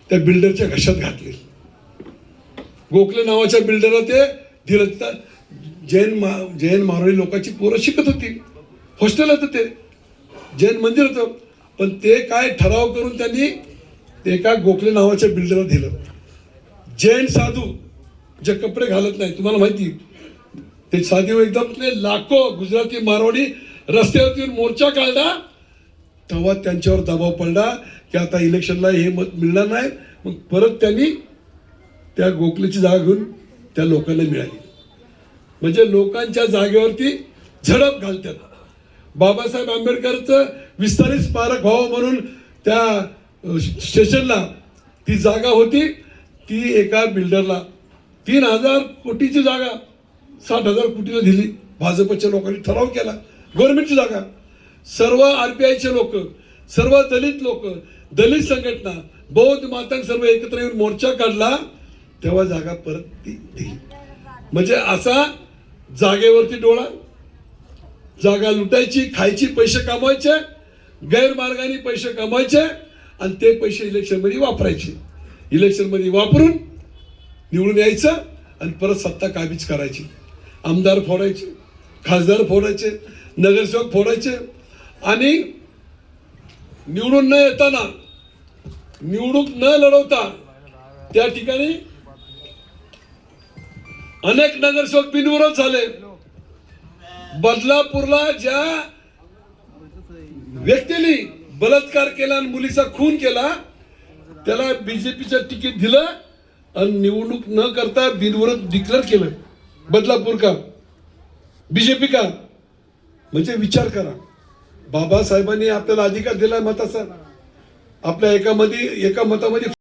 त्या बिल्डरच्या घशात घातली. गोखले नावाच्या बिल्डरला ते दिलं. जैन मारवाडी लोकांची पोरं शिकत होती, हॉस्टेल होतं, ते जैन मंदिर होतं. पण ते काय ठराव करून त्यांनी ते एका गोखले नावाच्या बिल्डरला दिलं. जैन साधू जे कपडे घालत नाही, तुम्हाला माहिती, ते साधू एकदम लाखो गुजराती मारवाडी रस्त्यावरती मोर्चा काढला. तेव्हा त्यांच्यावर दबाव पडला की आता इलेक्शनला हे मत मिळणार नाही. मग परत त्यांनी त्या गोखलेची जागा घेऊन त्या लोकांना मिळाली. म्हणजे लोकांच्या जागेवरती झडप घालतात. बाबासाहेब आंबेडकरचं विस्तारित स्मारक व्हावं म्हणून त्या स्टेशनला ती जागा होती, ती एका बिल्डरला 3,000 कोटीची जागा 60,000 कोटीला दिली. भाजपच्या लोकांनी ठराव केला, गव्हर्नमेंटची जागा. सर्व RPIचे लोक, सर्व दलित लोक, दलित संघटना, बौद्ध मातांनी सर्व एकत्र येऊन मोर्चा काढला. तेव्हा जागा परत ती दिली. म्हणजे असा जागेवरती डोळा, जागा लुटायची, खायची, पैसे कमवायचे, गैरमार्गाने पैसे कमवायचे आणि ते पैसे इलेक्शनमध्ये वापरायचे. इलेक्शनमध्ये वापरून निवडून यायचं आणि परत सत्ता काबीज करायची. आमदार फोडायचे, खासदार फोडायचे, नगरसेवक फोडायचे आणि निवडून न येताना, निवडणूक न लढवता त्या ठिकाणी अनेक नगरसेवक बिनविरोध झाले. बदलापूरला ज्या व्यक्तीने बलात्कार केला आणि मुलीचा खून केला त्याला BJPचं तिकीट दिलं आणि निवडणूक न करता बिनविरोध डिक्लेअर केलं. बदलापूर का, BJP का? म्हणजे विचार करा, बाबासाहेबांनी आपल्याला अधिकार दिला मताचा. आपल्या एका मतामध्ये